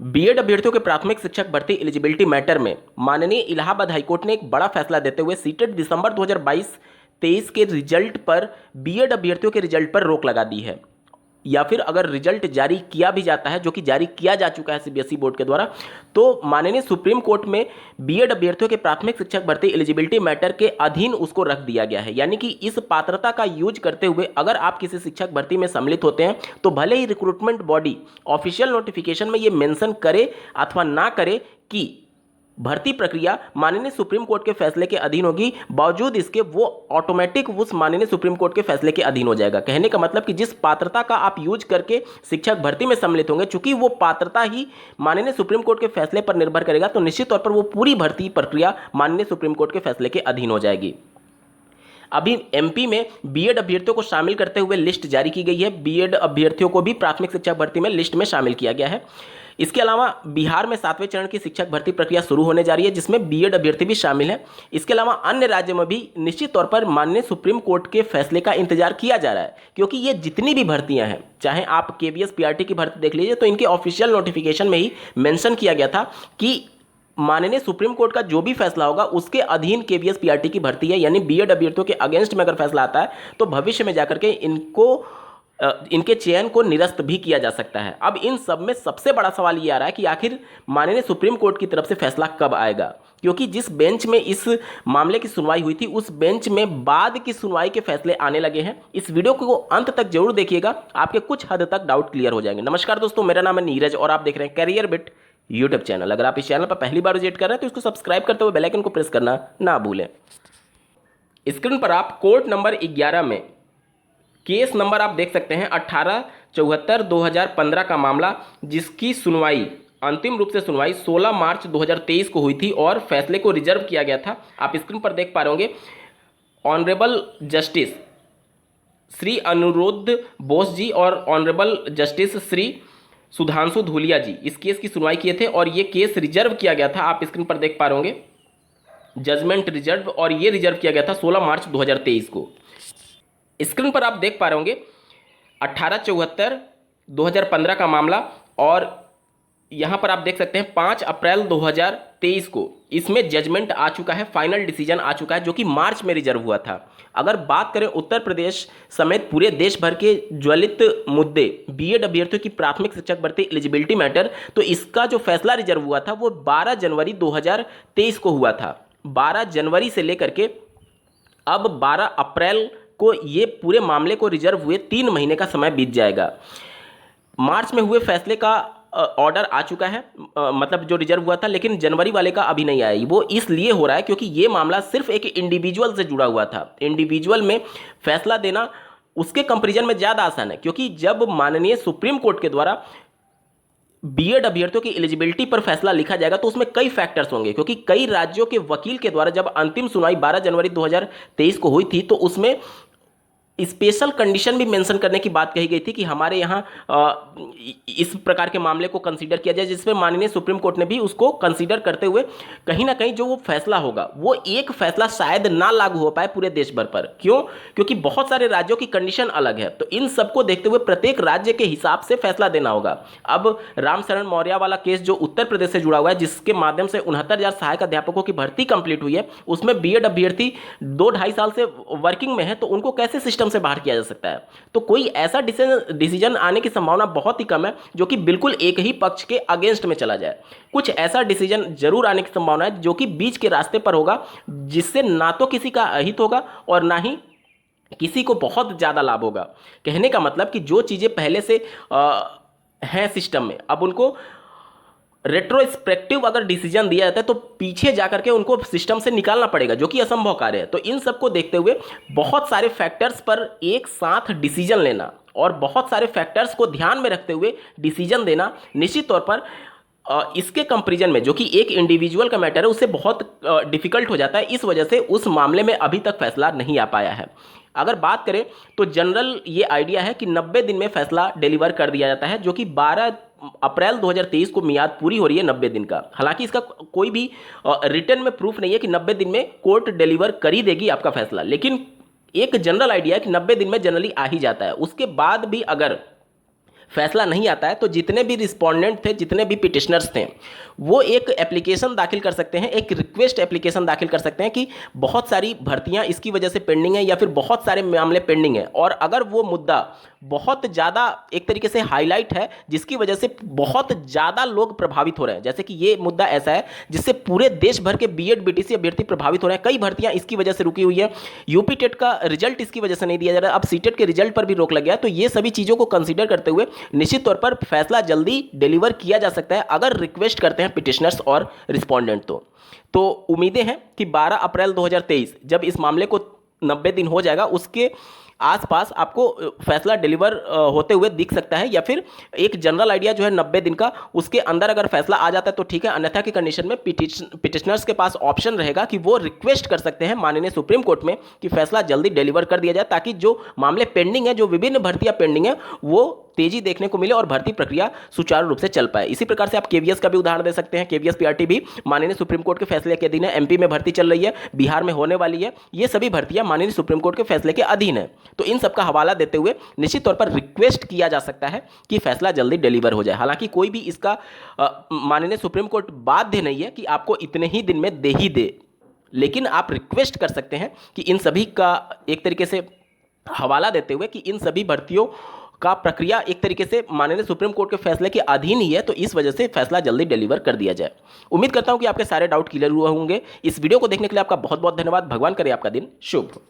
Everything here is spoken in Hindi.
बीएड अभ्यर्थियों के प्राथमिक शिक्षक भर्ती एलिजिबिलिटी मैटर में माननीय इलाहाबाद हाईकोर्ट ने एक बड़ा फैसला देते हुए सीटेट दिसंबर 2022-23 के रिजल्ट पर बीएड अभ्यर्थियों के रिजल्ट पर रोक लगा दी है, या फिर अगर रिजल्ट जारी किया भी जाता है, जो कि जारी किया जा चुका है सीबीएसई बोर्ड के द्वारा, तो माननीय सुप्रीम कोर्ट में बीएड अभ्यर्थियों के प्राथमिक शिक्षक भर्ती एलिजिबिलिटी मैटर के अधीन उसको रख दिया गया है। यानी कि इस पात्रता का यूज करते हुए अगर आप किसी शिक्षक भर्ती में सम्मिलित होते हैं तो भले ही रिक्रूटमेंट बॉडी ऑफिशियल नोटिफिकेशन में ये मेंशन करे अथवा ना करे कि भर्ती प्रक्रिया माननीय सुप्रीम कोर्ट के फैसले के अधीन होगी, बावजूद इसके वो ऑटोमेटिक उस माननीय सुप्रीम कोर्ट के फैसले के अधीन हो जाएगा। कहने का मतलब कि जिस पात्रता का आप यूज करके शिक्षक भर्ती में सम्मिलित होंगे, चूंकि वो पात्रता ही माननीय सुप्रीम कोर्ट के फैसले पर निर्भर करेगा, तो निश्चित तौर पर वो पूरी भर्ती प्रक्रिया माननीय सुप्रीम कोर्ट के फैसले के अधीन हो जाएगी। अभी एमपी में बीएड अभ्यर्थियों को शामिल करते हुए लिस्ट जारी की गई है। बीएड अभ्यर्थियों को भी प्राथमिक शिक्षक भर्ती में लिस्ट में शामिल किया गया है। इसके अलावा बिहार में 7वें चरण की शिक्षक भर्ती प्रक्रिया शुरू होने जा रही है, जिसमें बीएड अभ्यर्थी भी शामिल है। इसके अलावा अन्य राज्यों में भी निश्चित तौर पर माननीय सुप्रीम कोर्ट के फैसले का इंतजार किया जा रहा है, क्योंकि ये जितनी भी भर्तियां हैं, चाहे आप केवीएस पीआरटी की भर्ती देख लीजिए, तो इनके ऑफिशियल नोटिफिकेशन में ही मेंशन किया गया था कि माननीय सुप्रीम कोर्ट का जो भी फैसला होगा उसके अधीन केवीएस पीआरटी की भर्ती है। यानी बीएड अभ्यर्थियों के अगेंस्ट में अगर फैसला आता है तो भविष्य में जाकर के इनके चयन को निरस्त भी किया जा सकता है। अब इन सब में सबसे बड़ा सवाल ये आ रहा है कि आखिर माननीय सुप्रीम कोर्ट की तरफ से फैसला कब आएगा, क्योंकि जिस बेंच में इस मामले की सुनवाई हुई थी उस बेंच में बाद की सुनवाई के फैसले आने लगे हैं। इस वीडियो को अंत तक जरूर देखिएगा, आपके कुछ हद तक डाउट क्लियर हो जाएंगे। नमस्कार दोस्तों, मेरा नाम है नीरज और आप देख रहे हैं कैरियर बिट यूट्यूब चैनल। अगर आप इस चैनल पर पहली बार विजिट कर रहे हैं तो इसको सब्सक्राइब करते हुए बेल आइकन को प्रेस करना ना भूलें। स्क्रीन पर आप कोर्ट नंबर 11 में केस नंबर आप देख सकते हैं 1874/2015 का मामला, जिसकी सुनवाई अंतिम रूप से सुनवाई 16 मार्च 2023 को हुई थी और फैसले को रिजर्व किया गया था। आप स्क्रीन पर देख पा रहे होंगे ऑनरेबल जस्टिस श्री अनुरुद्ध बोस जी और ऑनरेबल जस्टिस श्री सुधांशु धूलिया जी इस केस की सुनवाई किए थे और ये केस रिजर्व किया गया था। आप स्क्रीन पर देख पा रहे होंगे जजमेंट रिजर्व, और ये रिजर्व किया गया था 16 मार्च 2023 को। स्क्रीन पर आप देख पा रहे होंगे 1874/2015 का मामला, और यहाँ पर आप देख सकते हैं 5 अप्रैल 2023 को इसमें जजमेंट आ चुका है, फाइनल डिसीजन आ चुका है, जो कि मार्च में रिजर्व हुआ था। अगर बात करें उत्तर प्रदेश समेत पूरे देश भर के ज्वलित मुद्दे बीएड अभ्यर्थियों की प्राथमिक शिक्षक भर्ती एलिजिबिलिटी मैटर, तो इसका जो फैसला रिजर्व हुआ था वो 12 जनवरी 2023 को हुआ था। 12 जनवरी से लेकर के अब 12 अप्रैल को ये पूरे मामले को रिजर्व हुए 3 महीने का समय बीत जाएगा। मार्च में हुए फैसले का ऑर्डर आ चुका है, मतलब जो रिजर्व हुआ था, लेकिन जनवरी वाले का अभी नहीं आया। वो इसलिए हो रहा है क्योंकि ये मामला सिर्फ एक इंडिविजुअल से जुड़ा हुआ था। इंडिविजुअल में फैसला देना उसके कंपैरिजन में ज़्यादा आसान है, क्योंकि जब माननीय सुप्रीम कोर्ट के द्वारा बीएड अभ्यर्थियों की एलिजिबिलिटी पर फैसला लिखा जाएगा तो उसमें कई फैक्टर्स होंगे, क्योंकि कई राज्यों के वकील के द्वारा जब अंतिम सुनवाई 12 जनवरी 2023 को हुई थी तो उसमें स्पेशल कंडीशन भी मेंशन करने की बात कही गई थी कि हमारे यहाँ इस प्रकार के मामले को कंसीडर किया जाए, जिसमें माननीय सुप्रीम कोर्ट ने भी उसको कंसीडर करते हुए कहीं ना कहीं जो वो फैसला होगा वो एक फैसला शायद ना लागू हो पाए पूरे देश भर पर। क्यों? क्योंकि बहुत सारे राज्यों की कंडीशन अलग है, तो इन सबको देखते हुए प्रत्येक राज्य के हिसाब से फैसला देना होगा। अब रामशरण मौर्य वाला केस जो उत्तर प्रदेश से जुड़ा हुआ है, जिसके माध्यम से 69,000 सहायक अध्यापकों की भर्ती कंप्लीट हुई है, उसमें बीएड अभ्यर्थी 2-2.5 साल से वर्किंग में है, तो उनको कैसे सिस्टम से बाहर किया जा सकता है? तो कोई ऐसा डिसीजन आने की संभावना बहुत ही कम है जो कि बिल्कुल एक ही पक्ष के अगेंस्ट में चला जाए। कुछ ऐसा डिसीजन जरूर आने की संभावना है जो कि बीच के रास्ते पर होगा, जिससे ना तो किसी का अहित होगा और ना ही किसी को बहुत ज्यादा लाभ होगा। कहने का मतलब कि जो चीजें पहले से हैं सिस्टम में, अब उनको रेट्रोस्पेक्टिव अगर डिसीजन दिया जाता है तो पीछे जाकर के उनको सिस्टम से निकालना पड़ेगा, जो कि असंभव कार्य है। तो इन सबको देखते हुए बहुत सारे फैक्टर्स पर एक साथ डिसीजन लेना और बहुत सारे फैक्टर्स को ध्यान में रखते हुए डिसीजन देना निश्चित तौर पर इसके कंपैरिजन में, जो कि एक इंडिविजुअल का मैटर है, उससे बहुत डिफिकल्ट हो जाता है। इस वजह से उस मामले में अभी तक फैसला नहीं आ पाया है। अगर बात करें तो जनरल ये आइडिया है कि 90 दिन में फैसला डिलीवर कर दिया जाता है, जो कि 12 अप्रैल 2023 को मियाद पूरी हो रही है 90 दिन का। हालांकि इसका कोई भी रिटर्न में प्रूफ नहीं है कि 90 दिन में कोर्ट डिलीवर कर ही देगी आपका फैसला, लेकिन एक जनरल आइडिया है कि 90 दिन में जनरली आ ही जाता है। उसके बाद भी अगर फैसला नहीं आता है तो जितने भी रिस्पोंडेंट थे, जितने भी पिटिशनर्स थे, वो एक एप्लीकेशन दाखिल कर सकते हैं, एक रिक्वेस्ट एप्लीकेशन दाखिल कर सकते हैं कि बहुत सारी भर्तियां इसकी वजह से पेंडिंग है या फिर बहुत सारे मामले पेंडिंग है। और अगर वो मुद्दा बहुत ज़्यादा एक तरीके से हाईलाइट है जिसकी वजह से बहुत ज़्यादा लोग प्रभावित हो रहे हैं, जैसे कि ये मुद्दा ऐसा है जिससे पूरे देश भर के बीएड बीटीसी अभ्यर्थी प्रभावित हो रहे हैं, कई भर्तियां इसकी वजह से रुकी हुई है, यूपी टेट का रिजल्ट इसकी वजह से नहीं दिया जा रहा है, अब सीटेट के रिजल्ट पर भी रोक लग गया। तो ये सभी चीज़ों को कंसीडर करते हुए निश्चित तौर पर फैसला जल्दी डिलीवर किया जा सकता है अगर रिक्वेस्ट करते हैं पिटिशनर्स और रिस्पोंडेंट। तो उम्मीदें हैं कि 12 अप्रैल 2023 जब इस मामले को 90 दिन हो जाएगा उसके आसपास आपको फैसला डिलीवर होते हुए दिख सकता है, या फिर एक जनरल आइडिया जो है 90 दिन का, उसके अंदर अगर फैसला आ जाता है तो ठीक है, अन्यथा की कंडीशन में पिटिशनर्स के पास ऑप्शन रहेगा कि वो रिक्वेस्ट कर सकते हैं माननीय सुप्रीम कोर्ट में कि फैसला जल्दी डिलीवर कर दिया जाए, ताकि जो मामले पेंडिंग है, जो विभिन्न भर्तियां पेंडिंग है, वो तेजी देखने को मिले और भर्ती प्रक्रिया सुचारू रूप से चल पाए। इसी प्रकार से आप केवीएस का भी उदाहरण दे सकते हैं। केवीएस पीआरटी भी माननीय सुप्रीम कोर्ट के फैसले के अधीन है, एमपी में भर्ती चल रही है, बिहार में होने वाली है, ये सभी भर्तियां माननीय सुप्रीम कोर्ट के फैसले के अधीन है। तो इन सबका हवाला देते हुए निश्चित तौर पर रिक्वेस्ट किया जा सकता है कि फैसला जल्दी डिलीवर हो जाए। हालांकि कोई भी इसका माननीय सुप्रीम कोर्ट बाध्य नहीं है कि आपको इतने ही दिन में दे ही दे, लेकिन आप रिक्वेस्ट कर सकते हैं कि इन सभी का एक तरीके से हवाला देते हुए कि इन सभी भर्तियों का प्रक्रिया एक तरीके से माननीय सुप्रीम कोर्ट के फैसले के अधीन ही है, तो इस वजह से फैसला जल्दी डिलीवर कर दिया जाए। उम्मीद करता हूं कि आपके सारे डाउट क्लियर हुए होंगे। इस वीडियो को देखने के लिए आपका बहुत बहुत धन्यवाद। भगवान करे आपका दिन शुभ हो।